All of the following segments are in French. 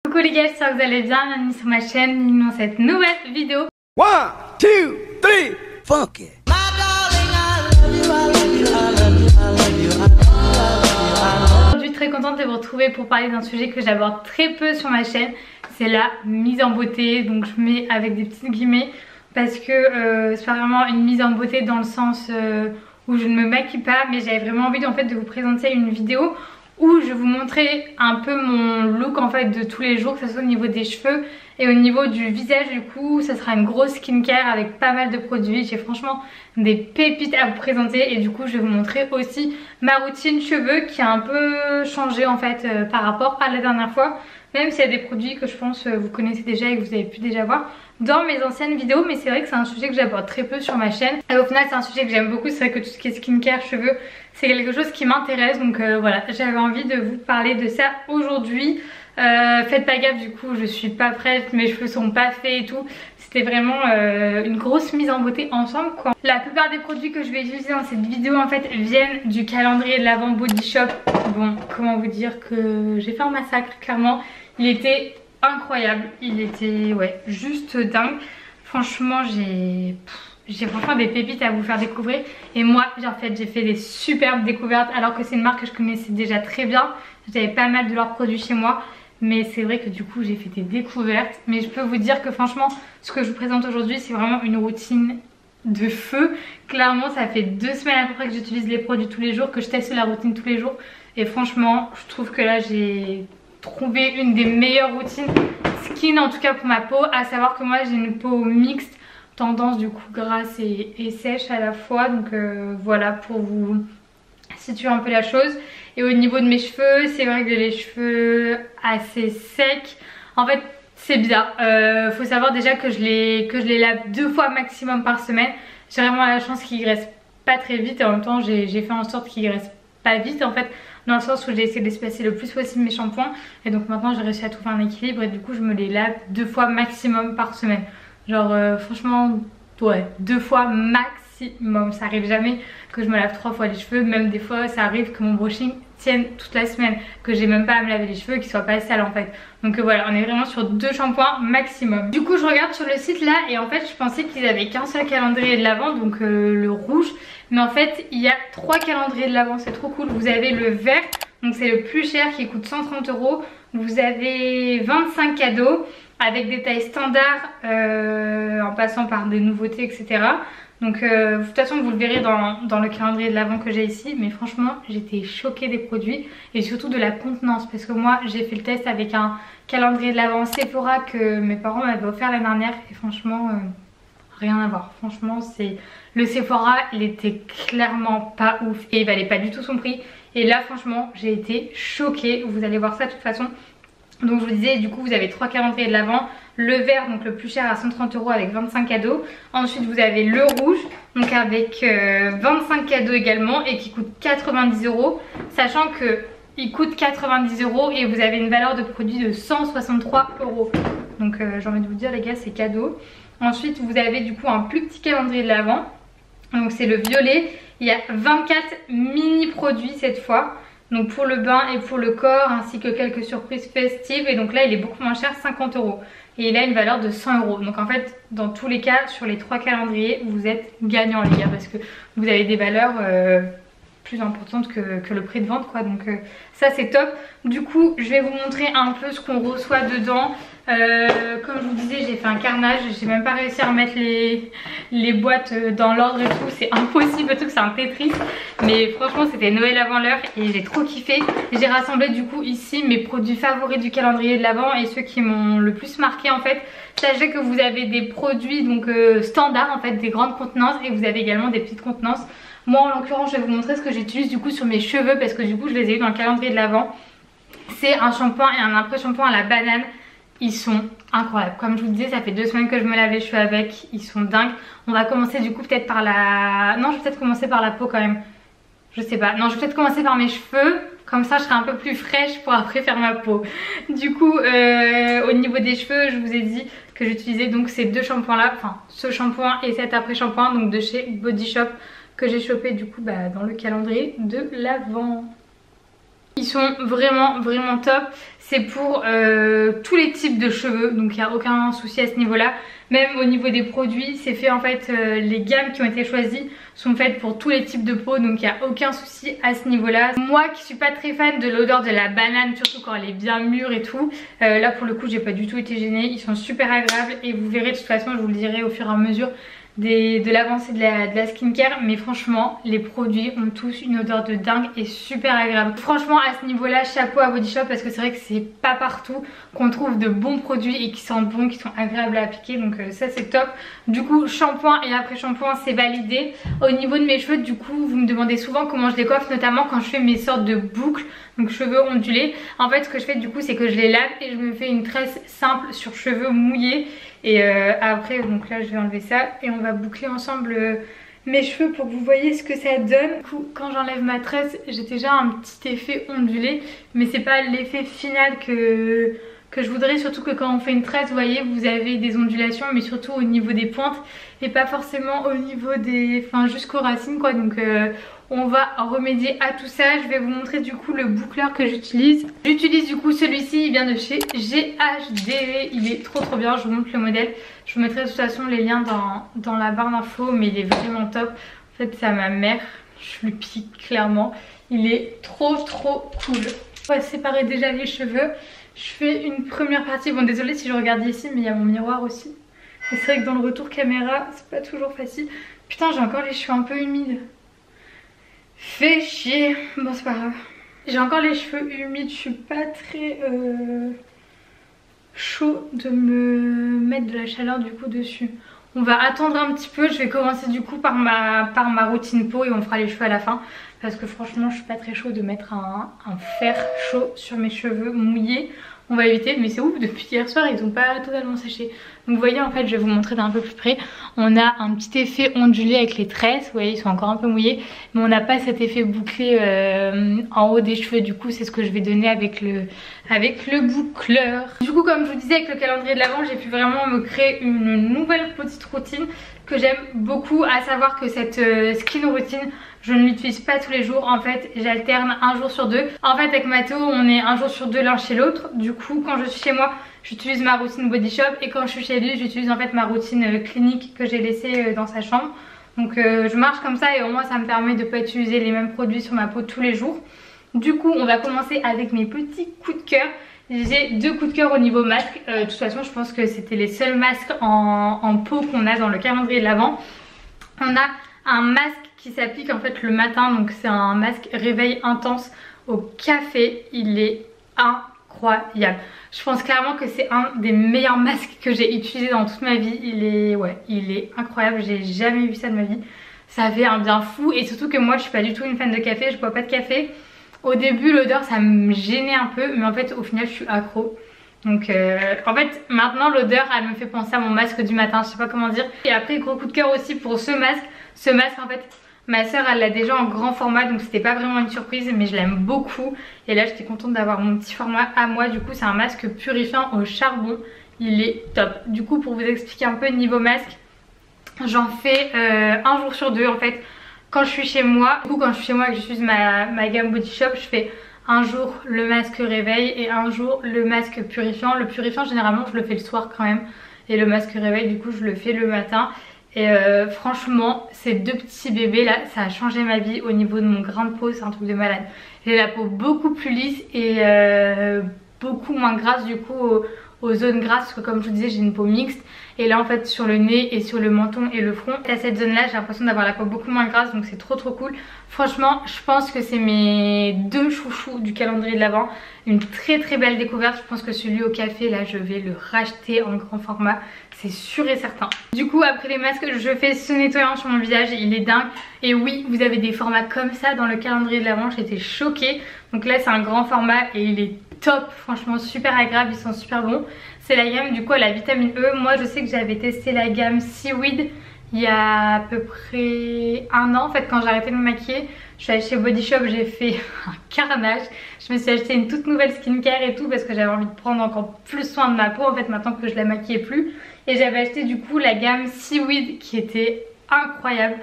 Coucou les gars, j'espère que vous allez bien, bienvenue sur ma chaîne, bienvenue dans cette nouvelle vidéo. 1, 2, 3, funk it. Aujourd'hui très contente de vous retrouver pour parler d'un sujet que j'aborde très peu sur ma chaîne. C'est la mise en beauté, donc je mets avec des petites guillemets parce que c'est pas vraiment une mise en beauté dans le sens où je ne me maquille pas, mais j'avais vraiment envie en fait de vous présenter une vidéo où je vous montrer un peu mon look en fait de tous les jours, que ce soit au niveau des cheveux et au niveau du visage. Du coup ça sera une grosse skincare avec pas mal de produits. J'ai franchement des pépites à vous présenter et du coup je vais vous montrer aussi ma routine cheveux qui a un peu changé en fait par rapport à la dernière fois, même s'il y a des produits que je pense vous connaissez déjà et que vous avez pu déjà voir dans mes anciennes vidéos, mais c'est vrai que c'est un sujet que j'aborde très peu sur ma chaîne et au final c'est un sujet que j'aime beaucoup. C'est vrai que tout ce qui est skincare, cheveux, c'est quelque chose qui m'intéresse, donc voilà, j'avais envie de vous parler de ça aujourd'hui. Faites pas gaffe, du coup je suis pas prête, mes cheveux sont pas faits et tout. C'était vraiment une grosse mise en beauté ensemble quoi. La plupart des produits que je vais utiliser dans cette vidéo en fait viennent du calendrier de l'Avent Body Shop. Bon, comment vous dire que j'ai fait un massacre clairement. Il était incroyable, il était ouais juste dingue. Franchement j'ai franchement des pépites à vous faire découvrir. Et moi en fait j'ai fait des superbes découvertes alors que c'est une marque que je connaissais déjà très bien. J'avais pas mal de leurs produits chez moi, mais c'est vrai que du coup j'ai fait des découvertes. Mais je peux vous dire que franchement ce que je vous présente aujourd'hui c'est vraiment une routine de feu. Clairement ça fait 2 semaines à peu près que j'utilise les produits tous les jours, que je teste la routine tous les jours. Et franchement je trouve que là j'ai trouvé une des meilleures routines skin en tout cas pour ma peau. À savoir que moi j'ai une peau mixte, tendance du coup grasse et sèche à la fois. Donc voilà pour vous situer un peu la chose. Et au niveau de mes cheveux, c'est vrai que j'ai les cheveux assez secs. En fait c'est bizarre, faut savoir déjà que je les lave 2 fois maximum par semaine. J'ai vraiment la chance qu'ils graissent pas très vite et en même temps j'ai fait en sorte qu'ils graissent pas vite en fait, dans le sens où j'ai essayé d'espacer le plus possible mes shampoings. Et donc maintenant j'ai réussi à trouver un équilibre et du coup je me les lave 2 fois maximum par semaine. Genre franchement ouais 2 fois maximum. Ça arrive jamais que je me lave 3 fois les cheveux, même des fois ça arrive que mon brushing tienne toute la semaine, que j'ai même pas à me laver les cheveux et qu'ils soient pas sales en fait. Donc voilà, on est vraiment sur 2 shampoings maximum. Du coup je regarde sur le site là et en fait je pensais qu'ils avaient qu'un seul calendrier de l'Avent, donc le rouge. Mais en fait il y a 3 calendriers de l'Avent, c'est trop cool. Vous avez le vert, donc c'est le plus cher qui coûte 130 €. Vous avez 25 cadeaux avec des tailles standards en passant par des nouveautés etc. Donc de toute façon vous le verrez dans le calendrier de l'Avent que j'ai ici. Mais franchement j'étais choquée des produits et surtout de la contenance, parce que moi j'ai fait le test avec un calendrier de l'Avent Sephora que mes parents m'avaient offert l'année dernière et franchement rien à voir. Franchement c'est le Sephora, il était clairement pas ouf et il valait pas du tout son prix. Et là franchement j'ai été choquée, vous allez voir ça de toute façon. Donc je vous disais, du coup vous avez 3 calendriers de l'Avent. Le vert, donc le plus cher à 130 € avec 25 cadeaux. Ensuite vous avez le rouge, donc avec 25 cadeaux également et qui coûte 90 €. Sachant que il coûte 90 € et vous avez une valeur de produit de 163 €. Donc j'ai envie de vous dire les gars, c'est cadeau. Ensuite vous avez du coup un plus petit calendrier de l'Avent. Donc c'est le violet. Il y a 24 mini produits cette fois. Donc pour le bain et pour le corps, ainsi que quelques surprises festives. Et donc là il est beaucoup moins cher, 50 €. Et il a une valeur de 100 €. Donc en fait dans tous les cas sur les 3 calendriers vous êtes gagnants les gars, parce que vous avez des valeurs plus importantes que le prix de vente quoi. Donc ça c'est top. Du coup je vais vous montrer un peu ce qu'on reçoit dedans. Comme je vous disais j'ai fait un carnage, j'ai même pas réussi à remettre les boîtes dans l'ordre et tout, c'est impossible, tout que c'est un Tetris. Mais franchement c'était Noël avant l'heure et j'ai trop kiffé. J'ai rassemblé du coup ici mes produits favoris du calendrier de l'Avent et ceux qui m'ont le plus marqué en fait. Sachez que vous avez des produits donc standards en fait, des grandes contenances, et vous avez également des petites contenances. Moi en l'occurrence je vais vous montrer ce que j'utilise du coup sur mes cheveux, parce que du coup je les ai eu dans le calendrier de l'Avent. C'est un shampoing et un après-shampoing à la banane. Ils sont incroyables. Comme je vous disais, ça fait 2 semaines que je me lave les cheveux avec. Ils sont dingues. On va commencer du coup peut-être par la... Non, je vais peut-être commencer par la peau quand même. Je sais pas. Non, je vais peut-être commencer par mes cheveux. Comme ça, je serai un peu plus fraîche pour après faire ma peau. Du coup, au niveau des cheveux, je vous ai dit que j'utilisais donc ces 2 shampoings là. Enfin, ce shampoing et cet après-shampoing. Donc de chez Body Shop, que j'ai chopé du coup dans le calendrier de l'Avent. Ils sont vraiment top. c'est pour tous les types de cheveux, donc il n'y a aucun souci à ce niveau là. Même au niveau des produits, c'est fait en fait, les gammes qui ont été choisies sont faites pour tous les types de peau, donc il n'y a aucun souci à ce niveau là. Moi qui suis pas très fan de l'odeur de la banane, surtout quand elle est bien mûre et tout, là pour le coup j'ai pas du tout été gênée, ils sont super agréables et vous verrez de toute façon, je vous le dirai au fur et à mesure de l'avancée de la skincare, mais franchement les produits ont tous une odeur de dingue et super agréable. Franchement à ce niveau là, chapeau à Body Shop, parce que c'est vrai que c'est pas partout qu'on trouve de bons produits et qui sentent bon, qui sont agréables à appliquer, donc ça c'est top. Du coup shampoing et après shampoing c'est validé. Au niveau de mes cheveux, du coup vous me demandez souvent comment je les coiffe, notamment quand je fais mes sortes de boucles, donc cheveux ondulés. En fait ce que je fais du coup c'est que je les lave et je me fais une tresse simple sur cheveux mouillés. Et après donc là je vais enlever ça et on va boucler ensemble mes cheveux pour que vous voyez ce que ça donne. Du coup quand j'enlève ma tresse j'ai déjà un petit effet ondulé, mais c'est pas l'effet final que je voudrais, surtout que quand on fait une tresse vous voyez vous avez des ondulations, mais surtout au niveau des pointes et pas forcément au niveau des, enfin jusqu'aux racines quoi. Donc on va remédier à tout ça. Je vais vous montrer du coup le boucleur que j'utilise. J'utilise du coup celui-ci, il vient de chez GHD, il est trop bien. Je vous montre le modèle, je vous mettrai de toute façon les liens dans la barre d'infos, mais il est vraiment top. En fait c'est à ma mère, je lui pique clairement, il est trop cool. On va séparer déjà les cheveux. Je fais une première partie, bon désolée si je regarde ici mais il y a mon miroir aussi. Et c'est vrai que dans le retour caméra c'est pas toujours facile. Putain j'ai encore les cheveux un peu humides. Fait chier, bon c'est pas grave. J'ai encore les cheveux humides, je suis pas très chaud de me mettre de la chaleur du coup dessus. On va attendre un petit peu, je vais commencer du coup par ma routine peau et on fera les cheveux à la fin. Parce que franchement je suis pas très chaud de mettre un fer chaud sur mes cheveux mouillés. On va éviter, mais c'est ouf, depuis hier soir ils ont pas totalement séché. Donc vous voyez en fait, je vais vous montrer d'un peu plus près. On a un petit effet ondulé avec les tresses, vous voyez ils sont encore un peu mouillés. Mais on n'a pas cet effet bouclé en haut des cheveux, du coup c'est ce que je vais donner avec le boucleur. Du coup comme je vous disais avec le calendrier de l'Avent, j'ai pu vraiment me créer une nouvelle petite routine que j'aime beaucoup, à savoir que cette skin routine, je ne l'utilise pas tous les jours, en fait j'alterne un jour sur deux. En fait avec Mathéo on est un jour sur deux l'un chez l'autre. Du coup quand je suis chez moi j'utilise ma routine Body Shop et quand je suis chez lui j'utilise en fait ma routine clinique que j'ai laissée dans sa chambre. Donc je marche comme ça et au moins ça me permet de ne pas utiliser les mêmes produits sur ma peau tous les jours. Du coup on va commencer avec mes petits coups de cœur. J'ai deux coups de cœur au niveau masque. De toute façon je pense que c'était les seuls masques en peau qu'on a dans le calendrier de l'Avent. On a un masque qui s'applique en fait le matin, donc c'est un masque réveil intense au café. Il est incroyable. Je pense clairement que c'est un des meilleurs masques que j'ai utilisé dans toute ma vie. Il est incroyable, j'ai jamais vu ça de ma vie. Ça fait un bien fou et surtout que moi je suis pas du tout une fan de café, je bois pas de café. Au début l'odeur ça me gênait un peu, mais en fait au final je suis accro. Donc en fait maintenant l'odeur elle me fait penser à mon masque du matin, je sais pas comment dire. Et après gros coup de cœur aussi pour ce masque. Ce masque en fait ma soeur elle l'a déjà en grand format, donc c'était pas vraiment une surprise, mais je l'aime beaucoup. Et là j'étais contente d'avoir mon petit format à moi. Du coup c'est un masque purifiant au charbon, il est top. Du coup pour vous expliquer un peu niveau masque, j'en fais un jour sur deux en fait quand je suis chez moi. Du coup quand je suis chez moi et que j'utilise ma gamme Body Shop, je fais un jour le masque réveil et un jour le masque purifiant. Le purifiant généralement je le fais le soir quand même, et le masque réveil du coup je le fais le matin. Et franchement ces deux petits bébés là ça a changé ma vie au niveau de mon grain de peau, c'est un truc de malade. J'ai la peau beaucoup plus lisse et beaucoup moins grasse du coup aux zones grasses, parce que comme je vous disais j'ai une peau mixte. Et là en fait sur le nez et sur le menton et le front, à cette zone là j'ai l'impression d'avoir la peau beaucoup moins grasse, donc c'est trop cool. Franchement je pense que c'est mes deux chouchous du calendrier de l'Avent. Une très belle découverte. Je pense que celui au café là je vais le racheter en grand format, c'est sûr et certain. Du coup après les masques je fais ce nettoyant sur mon visage, il est dingue. Et oui vous avez des formats comme ça dans le calendrier de l'Avent, j'étais choquée. Donc là c'est un grand format et il est top, franchement super agréable, ils sont super bons. C'est la gamme du coup à la vitamine E. Moi je sais que j'avais testé la gamme Seaweed il y a à peu près un an en fait, quand j'ai arrêté de me maquiller. Je suis allée chez Body Shop, j'ai fait un carnage. Je me suis acheté une toute nouvelle skincare et tout parce que j'avais envie de prendre encore plus soin de ma peau en fait maintenant que je la maquillais plus. Et j'avais acheté du coup la gamme Seaweed qui était incroyable.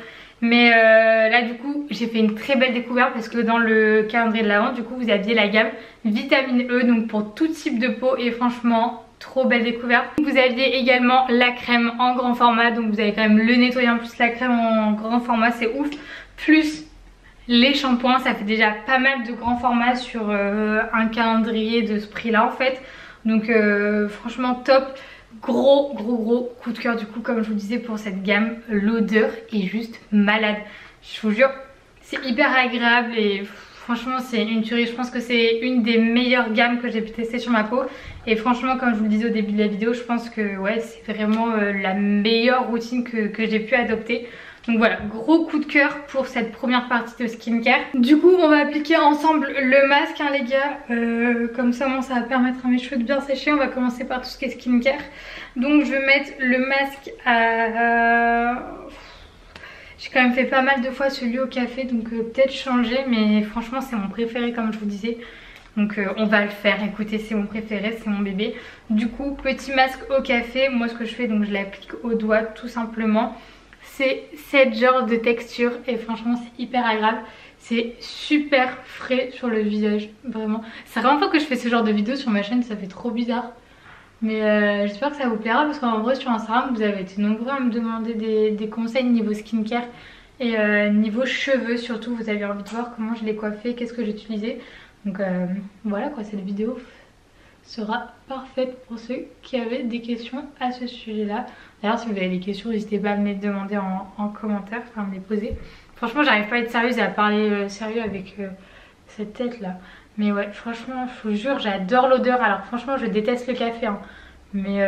Mais là du coup j'ai fait une très belle découverte parce que dans le calendrier de l'Avent du coup vous aviez la gamme vitamine E, donc pour tout type de peau, et franchement trop belle découverte. Vous aviez également la crème en grand format, donc vous avez quand même le nettoyant plus la crème en grand format, c'est ouf, plus les shampoings. Ça fait déjà pas mal de grands formats sur un calendrier de ce prix là en fait, donc franchement top. Gros coup de cœur du coup, comme je vous disais, pour cette gamme. L'odeur est juste malade, je vous jure, c'est hyper agréable et franchement c'est une tuerie. Je pense que c'est une des meilleures gammes que j'ai pu tester sur ma peau, et franchement comme je vous le disais au début de la vidéo, je pense que ouais c'est vraiment la meilleure routine que j'ai pu adopter. Donc voilà, gros coup de cœur pour cette première partie de skincare. Du coup on va appliquer ensemble le masque hein, les gars, comme ça moi ça va permettre à mes cheveux de bien sécher. On va commencer par tout ce qui est skincare. Donc je vais mettre le masque à... J'ai quand même fait pas mal de fois celui au café, donc peut-être changer, mais franchement c'est mon préféré comme je vous disais. Donc on va le faire, écoutez, c'est mon préféré, c'est mon bébé. Du coup petit masque au café, moi ce que je fais, donc je l'applique au doigt tout simplement. C'est cette genre de texture et franchement c'est hyper agréable. C'est super frais sur le visage, vraiment. C'est la première fois que je fais ce genre de vidéo sur ma chaîne, ça fait trop bizarre. Mais j'espère que ça vous plaira parce qu'en vrai sur Instagram vous avez été nombreux à me demander des conseils niveau skincare et niveau cheveux surtout. Vous avez envie de voir comment je les coiffais, qu'est-ce que j'utilisais. Donc voilà quoi, cette vidéo sera parfaite pour ceux qui avaient des questions à ce sujet là. D'ailleurs si vous avez des questions n'hésitez pas à me les demander en commentaire, enfin à me les poser. Franchement j'arrive pas à être sérieuse et à parler sérieux avec cette tête là. Mais ouais franchement je vous jure j'adore l'odeur. Alors franchement je déteste le café hein. Mais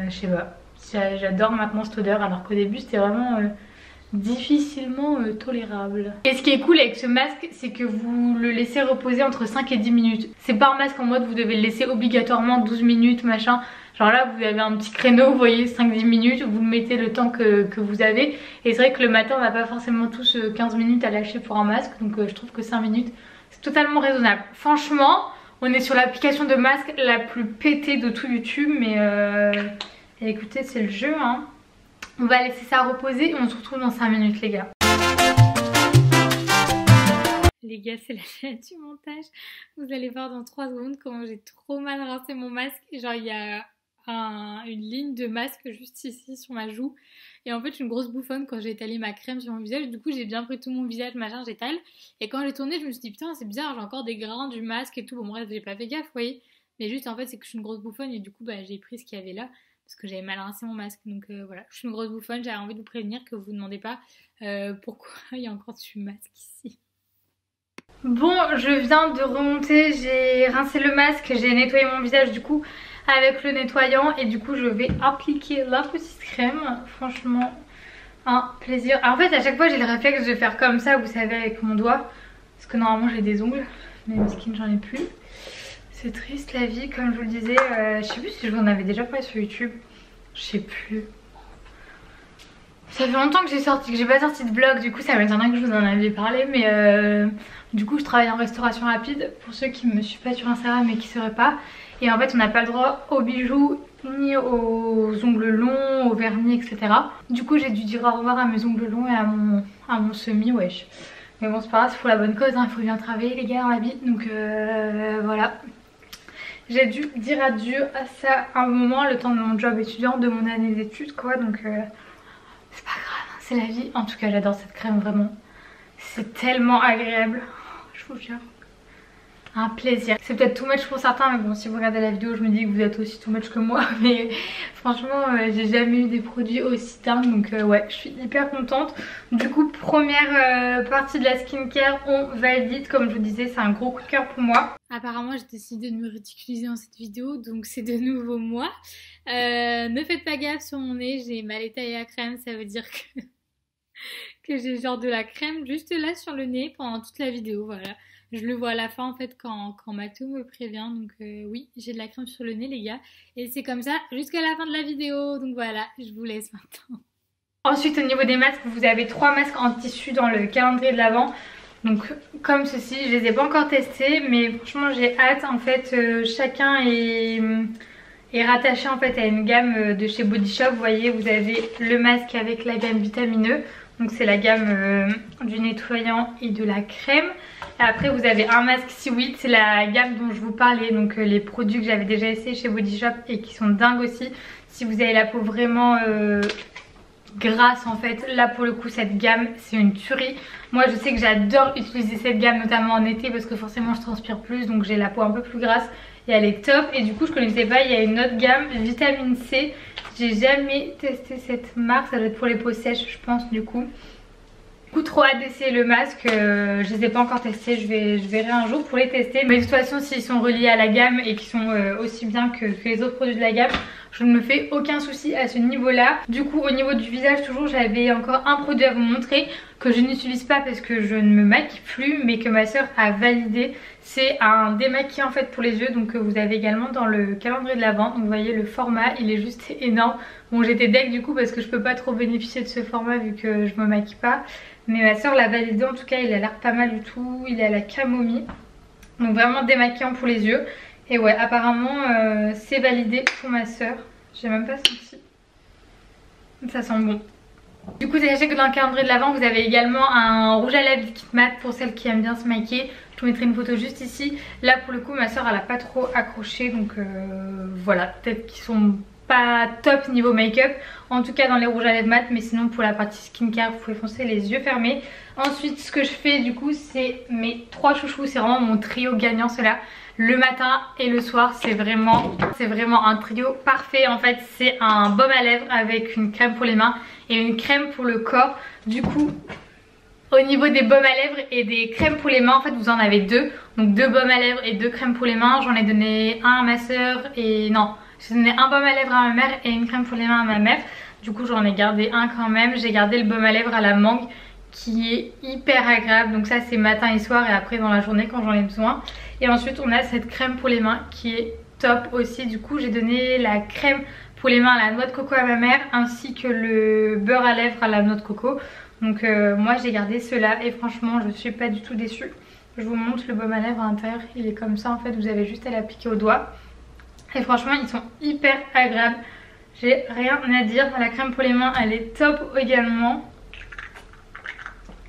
je sais pas, j'adore maintenant cette odeur alors qu'au début c'était vraiment difficilement tolérable. Et ce qui est cool avec ce masque c'est que vous le laissez reposer entre 5 et 10 minutes. C'est pas un masque en mode vous devez le laisser obligatoirement 12 minutes machin. Genre là vous avez un petit créneau, vous voyez 5-10 minutes, vous le mettez le temps que vous avez. Et c'est vrai que le matin on n'a pas forcément tous 15 minutes à lâcher pour un masque. Donc je trouve que 5 minutes c'est totalement raisonnable. Franchement on est sur l'application de masque la plus pétée de tout YouTube. Mais écoutez c'est le jeu hein. On va laisser ça reposer et on se retrouve dans 5 minutes les gars. Les gars c'est la chaîne du montage. Vous allez voir dans 3 secondes comment j'ai trop mal rincé mon masque. Genre il y a une ligne de masque juste ici sur ma joue. Et en fait je suis une grosse bouffonne quand j'ai étalé ma crème sur mon visage. Du coup j'ai bien pris tout mon visage machin, j'étale. Et quand j'ai tourné je me suis dit putain c'est bizarre, j'ai encore des grains du masque et tout. Bon bref j'ai pas fait gaffe vous voyez. Mais juste en fait c'est que je suis une grosse bouffonne et du coup j'ai pris ce qu'il y avait là. Parce que j'avais mal rincé mon masque. Donc voilà, je suis une grosse bouffonne, j'avais envie de vous prévenir que vous ne demandez pas pourquoi il y a encore du masque ici. Bon, je viens de remonter, j'ai rincé le masque, j'ai nettoyé mon visage du coup avec le nettoyant. Et du coup je vais appliquer la petite crème. Franchement un plaisir. Alors, en fait à chaque fois j'ai le réflexe de faire comme ça, vous savez, avec mon doigt. Parce que normalement j'ai des ongles, mais mes skins j'en ai plus. C'est triste la vie, comme je vous le disais. Je sais plus si je vous en avais déjà parlé sur YouTube. Je sais plus. Ça fait longtemps que j'ai pas sorti de vlog, du coup ça m'étonnerait que je vous en avais parlé. Mais du coup je travaille en restauration rapide. Pour ceux qui me suivent pas sur Instagram mais qui sauraient pas. Et en fait on n'a pas le droit aux bijoux ni aux ongles longs, au vernis, etc. Du coup j'ai dû dire au revoir à mes ongles longs et à mon semi, wesh. Mais bon c'est pas grave, c'est pour la bonne cause hein. Il faut bien travailler les gars dans la vie. Donc voilà. J'ai dû dire adieu à ça un moment, le temps de mon job étudiant, de mon année d'études quoi. Donc c'est pas grave, hein, c'est la vie. En tout cas j'adore cette crème vraiment. C'est tellement agréable, je vous jure. Un plaisir. C'est peut-être too much pour certains, mais bon si vous regardez la vidéo je me dis que vous êtes aussi too much que moi. Mais franchement j'ai jamais eu des produits aussi dingues. Donc ouais je suis hyper contente. Du coup première partie de la skincare on valide. Comme je vous disais c'est un gros coup de cœur pour moi. Apparemment j'ai décidé de me ridiculiser dans cette vidéo, donc c'est de nouveau moi. Ne faites pas gaffe sur mon nez, j'ai mal étalé la crème, ça veut dire que j'ai genre de la crème juste là sur le nez pendant toute la vidéo, voilà. Je le vois à la fin en fait quand Mathéo me prévient, donc oui j'ai de la crème sur le nez les gars. Et c'est comme ça jusqu'à la fin de la vidéo, donc voilà, je vous laisse maintenant. Ensuite au niveau des masques, vous avez 3 masques en tissu dans le calendrier de l'Avent. Donc comme ceci, je les ai pas encore testés mais franchement j'ai hâte. En fait chacun est rattaché en fait à une gamme de chez Body Shop. Vous voyez vous avez le masque avec la gamme vitamine E. Donc c'est la gamme du nettoyant et de la crème. Et après vous avez un masque Seaweed, c'est la gamme dont je vous parlais. Donc les produits que j'avais déjà essayé chez Body Shop et qui sont dingues aussi. Si vous avez la peau vraiment grasse en fait, là pour le coup cette gamme c'est une tuerie. Moi je sais que j'adore utiliser cette gamme notamment en été parce que forcément je transpire plus, donc j'ai la peau un peu plus grasse et elle est top. Et du coup je connaissais pas, il y a une autre gamme vitamine C, j'ai jamais testé cette marque, ça doit être pour les peaux sèches je pense du coup. Trop hâte d'essayer le masque, je les ai pas encore testés, je verrai un jour pour les tester. Mais de toute façon s'ils sont reliés à la gamme et qui sont aussi bien que les autres produits de la gamme, je ne me fais aucun souci à ce niveau là. Du coup au niveau du visage toujours j'avais encore un produit à vous montrer que je n'utilise pas parce que je ne me maquille plus mais que ma soeur a validé. C'est un démaquillant en fait pour les yeux, donc vous avez également dans le calendrier de l'Avent. Donc vous voyez le format il est juste énorme. Bon j'étais deg du coup parce que je peux pas trop bénéficier de ce format vu que je me maquille pas. Mais ma soeur l'a validé, en tout cas il a l'air pas mal du tout, il est à la camomille. Donc vraiment démaquillant pour les yeux. Et ouais apparemment c'est validé pour ma soeur. J'ai même pas senti. Ça sent bon. Du coup sachez que dans le calendrier de l'Avent vous avez également un rouge à lèvres liquide mat pour celles qui aiment bien se maquiller. Je vous mettrai une photo juste ici. Là pour le coup ma soeur elle a pas trop accroché, donc voilà, peut-être qu'ils sont pas top niveau make-up, en tout cas dans les rouges à lèvres mat, mais sinon pour la partie skincare vous pouvez foncer les yeux fermés. Ensuite ce que je fais du coup c'est mes 3 chouchous, c'est vraiment mon trio gagnant ceux-là. Le matin et le soir c'est vraiment un trio parfait. En fait c'est un baume à lèvres avec une crème pour les mains et une crème pour le corps. Du coup au niveau des baumes à lèvres et des crèmes pour les mains, en fait vous en avez deux. Donc 2 baumes à lèvres et 2 crèmes pour les mains. J'en ai donné un à ma soeur et non, j'ai donné un baume à lèvres à ma mère et une crème pour les mains à ma mère. Du coup j'en ai gardé un quand même. J'ai gardé le baume à lèvres à la mangue qui est hyper agréable. Donc ça c'est matin et soir et après dans la journée quand j'en ai besoin. Et ensuite on a cette crème pour les mains qui est top aussi. Du coup j'ai donné la crème pour les mains à la noix de coco à ma mère ainsi que le beurre à lèvres à la noix de coco. Donc moi j'ai gardé ceux-là et franchement je suis pas du tout déçue. Je vous montre le baume à lèvres à l'intérieur, il est comme ça en fait, vous avez juste à l'appliquer au doigt. Et franchement ils sont hyper agréables, j'ai rien à dire. La crème pour les mains elle est top également.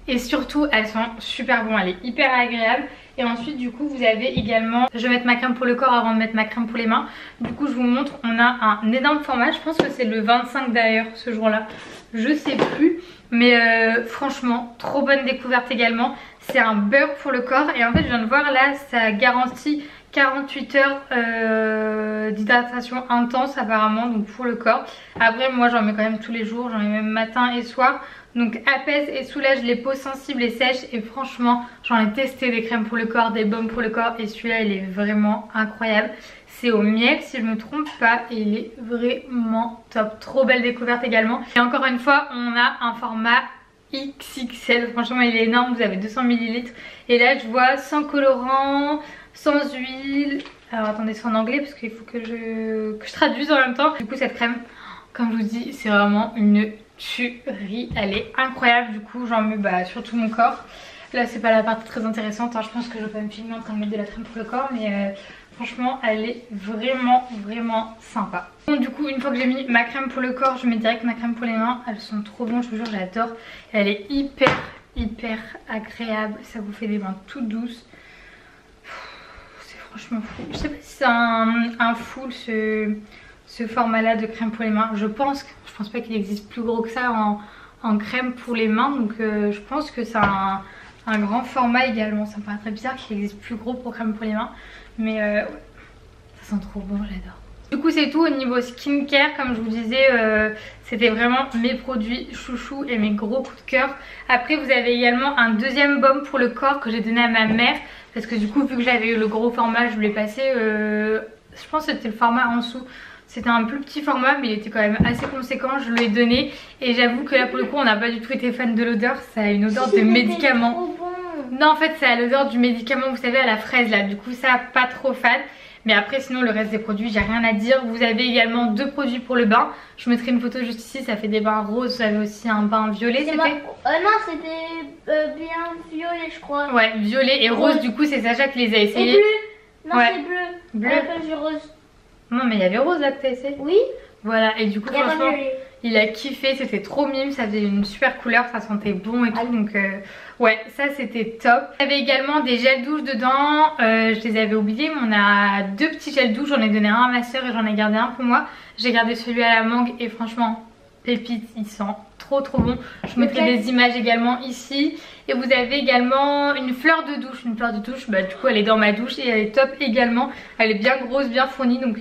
Et surtout elles sont super bonnes, elle est hyper agréable. Et ensuite du coup vous avez également, je vais mettre ma crème pour le corps avant de mettre ma crème pour les mains. Du coup je vous montre, on a un énorme format, je pense que c'est le 25 d'ailleurs ce jour là, je sais plus. Mais franchement trop bonne découverte également. C'est un beurre pour le corps et en fait je viens de voir là ça garantit 48 heures d'hydratation intense apparemment, donc pour le corps. Après moi j'en mets quand même tous les jours, j'en mets même matin et soir. Donc apaise et soulage les peaux sensibles et sèches. Et franchement j'en ai testé des crèmes pour le corps, des baumes pour le corps et celui-là il est vraiment incroyable. C'est au miel si je me trompe pas et il est vraiment top. Trop belle découverte également. Et encore une fois on a un format XXL, franchement il est énorme, vous avez 200 ml. Et là je vois sans colorant, sans huile. Alors attendez c'est en anglais parce qu'il faut que je traduise en même temps. Du coup cette crème comme je vous dis c'est vraiment une tuerie, elle est incroyable. Du coup j'en mets sur tout mon corps. Là c'est pas la partie très intéressante hein. Je pense que je vais pas me filmer en train de mettre de la crème pour le corps, mais franchement elle est vraiment sympa. Bon, du coup une fois que j'ai mis ma crème pour le corps je mets direct ma crème pour les mains. Elles sont trop bonnes, je vous jure j'adore. Elle est hyper agréable, ça vous fait des mains toutes douces. C'est franchement fou. Je sais pas si c'est un full ce format là de crème pour les mains. Je pense pas qu'il existe plus gros que ça en crème pour les mains. Donc je pense que c'est un grand format également. Ça me paraît très bizarre qu'il existe plus gros pour crème pour les mains. Mais ouais, ça sent trop bon, j'adore. Du coup c'est tout au niveau skincare. Comme je vous disais c'était vraiment mes produits chouchous et mes gros coups de cœur. Après vous avez également un deuxième baume pour le corps que j'ai donné à ma mère. Parce que du coup vu que j'avais eu le gros format je voulais passer je pense que c'était le format en dessous. C'était un plus petit format mais il était quand même assez conséquent, je lui ai donné. Et j'avoue que là pour le coup on n'a pas du tout été fan de l'odeur. Ça a une odeur de médicament. Trop bon. Non en fait ça a l'odeur du médicament, vous savez à la fraise là. Du coup ça pas trop fan. Mais après sinon le reste des produits j'ai rien à dire. Vous avez également 2 produits pour le bain. Je mettrai une photo juste ici, ça fait des bains roses. Vous avez aussi un bain violet c'était non c'était bien violet je crois. Ouais violet et rose du coup c'est Sacha qui les a essayés. Et bleu. Non ouais. c'est bleu. Bleu. Du rose. Non mais il y avait rose là que t'as essayé. Oui. Voilà et du coup franchement il a kiffé, c'était trop mime, ça faisait une super couleur, ça sentait bon et tout, donc ouais, ça c'était top. Il y avait également des gels douche dedans, je les avais oubliés, mais on a 2 petits gels douche, j'en ai donné un à ma soeur et j'en ai gardé un pour moi. J'ai gardé celui à la mangue et franchement, pépite, il sent trop bon. Je vous mettrai des images également ici. Et vous avez également une fleur de douche. Une fleur de douche, bah du coup elle est dans ma douche et elle est top également. Elle est bien grosse, bien fournie, donc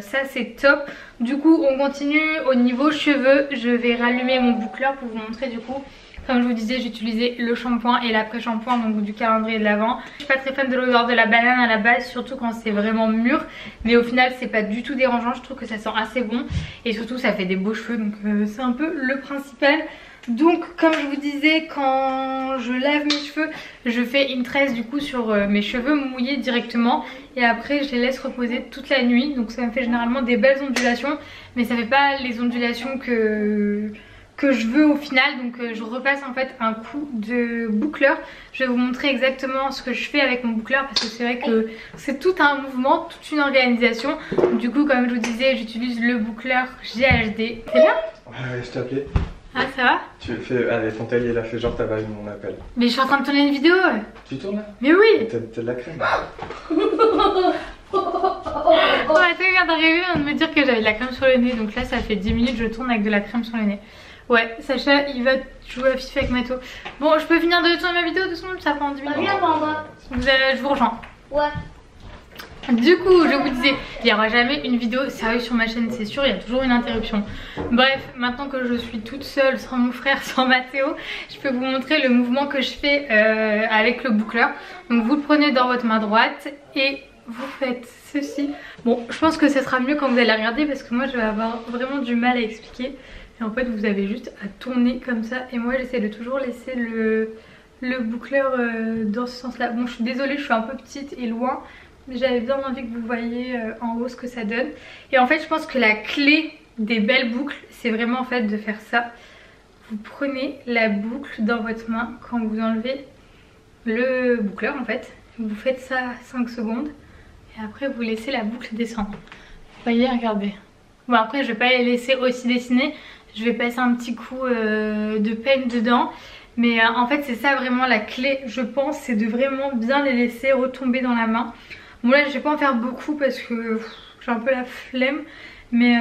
ça c'est top. Du coup on continue au niveau cheveux. Je vais rallumer mon boucleur pour vous montrer du coup. Comme je vous disais, j'utilisais le shampoing et l'après-shampoing, donc du calendrier de l'Avent. Je suis pas très fan de l'odeur de la banane à la base, surtout quand c'est vraiment mûr. Mais au final c'est pas du tout dérangeant, je trouve que ça sent assez bon. Et surtout ça fait des beaux cheveux, donc c'est un peu le principal. Donc comme je vous disais, quand je lave mes cheveux, je fais une tresse du coup sur mes cheveux mouillés directement. Et après je les laisse reposer toute la nuit. Donc ça me fait généralement des belles ondulations. Mais ça fait pas les ondulations que je veux au final. Donc je repasse en fait un coup de boucleur. Je vais vous montrer exactement ce que je fais avec mon boucleur, parce que c'est vrai que c'est tout un mouvement, toute une organisation. Du coup comme je vous disais, j'utilise le boucleur GHD. C'est bien? Ouais, je t'appelais. Ah ça va? Tu fais... Allez, ton taille il a fait genre t'as pas eu mon appel. Mais je suis en train de tourner une vidéo. Tu tournes là? Mais oui. T'as de la crème. Oh attends, regarde, d'arriver à me dire que j'avais de la crème sur le nez. Donc là ça fait 10 minutes je tourne avec de la crème sur le nez. Ouais, Sacha il va jouer à FIFA avec Mato. Bon, je peux finir de tourner ma vidéo de son, ça prend 10 minutes. Viens par moi. Je vous rejoins. Ouais. Du coup je vous disais, il n'y aura jamais une vidéo sérieuse sur ma chaîne, c'est sûr, il y a toujours une interruption. Bref, maintenant que je suis toute seule sans mon frère, sans Mathéo, je peux vous montrer le mouvement que je fais avec le boucleur. Donc vous le prenez dans votre main droite et vous faites ceci. Bon, je pense que ça sera mieux quand vous allez regarder, parce que moi je vais avoir vraiment du mal à expliquer. Et en fait vous avez juste à tourner comme ça. Et moi j'essaie de toujours laisser le boucleur dans ce sens là. Bon, je suis désolée, je suis un peu petite et loin, mais j'avais bien envie que vous voyez en haut ce que ça donne. Et en fait je pense que la clé des belles boucles, c'est vraiment en fait de faire ça. Vous prenez la boucle dans votre main quand vous enlevez le boucleur en fait. Vous faites ça 5 secondes et après vous laissez la boucle descendre. Vous voyez, regardez. Bon après je vais pas les laisser aussi dessiner, je vais passer un petit coup de peigne dedans. Mais en fait c'est ça vraiment la clé je pense, c'est de vraiment bien les laisser retomber dans la main. Bon là je vais pas en faire beaucoup parce que j'ai un peu la flemme. Mais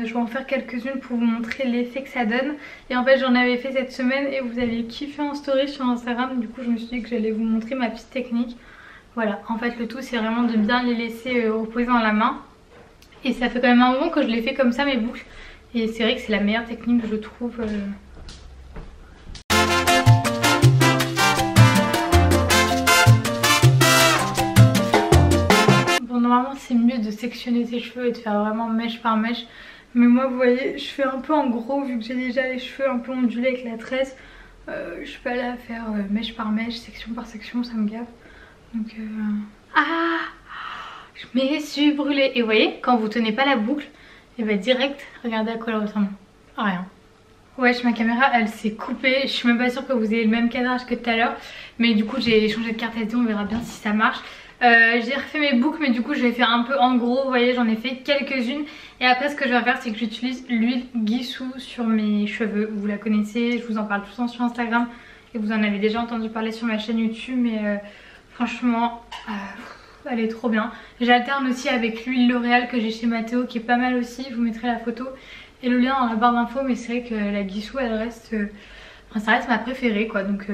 je vais en faire quelques-unes pour vous montrer l'effet que ça donne. Et en fait j'en avais fait cette semaine et vous avez kiffé en story sur Instagram. Du coup je me suis dit que j'allais vous montrer ma petite technique. Voilà, en fait le tout c'est vraiment de bien les laisser reposer dans la main. Et ça fait quand même un moment que je les fais comme ça mes boucles. Et c'est vrai que c'est la meilleure technique je trouve. Normalement c'est mieux de sectionner ses cheveux et de faire vraiment mèche par mèche. Mais moi vous voyez je fais un peu en gros vu que j'ai déjà les cheveux un peu ondulés avec la tresse. Je suis pas là à faire mèche par mèche, section par section, ça me gave. Donc ah, je me suis brûlée. Et vous voyez quand vous tenez pas la boucle, et bah direct regardez à quoi elle ressemble. Ah, rien. Ouais, ma caméra elle s'est coupée, je suis même pas sûre que vous ayez le même cadrage que tout à l'heure. Mais du coup j'ai changé de carte SD, on verra bien si ça marche. J'ai refait mes boucles mais du coup je vais faire un peu en gros, vous voyez j'en ai fait quelques-unes. Et après ce que je vais faire c'est que j'utilise l'huile Guissou sur mes cheveux. Vous la connaissez, je vous en parle tout le temps sur Instagram. Et vous en avez déjà entendu parler sur ma chaîne YouTube. Mais franchement elle est trop bien. J'alterne aussi avec l'huile L'Oréal que j'ai chez Mathéo qui est pas mal aussi. Je vous mettrai la photo et le lien dans la barre d'infos. Mais c'est vrai que la Guissou elle reste... Enfin, ça reste ma préférée quoi, donc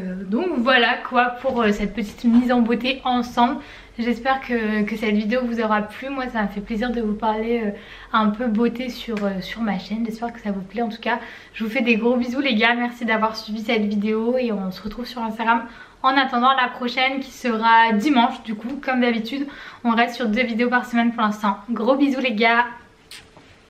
voilà quoi pour cette petite mise en beauté ensemble. J'espère que cette vidéo vous aura plu. Moi ça m'a fait plaisir de vous parler un peu beauté sur ma chaîne. J'espère que ça vous plaît en tout cas. Je vous fais des gros bisous les gars, merci d'avoir suivi cette vidéo et on se retrouve sur Instagram en attendant la prochaine qui sera dimanche du coup comme d'habitude. On reste sur 2 vidéos par semaine pour l'instant. Gros bisous les gars.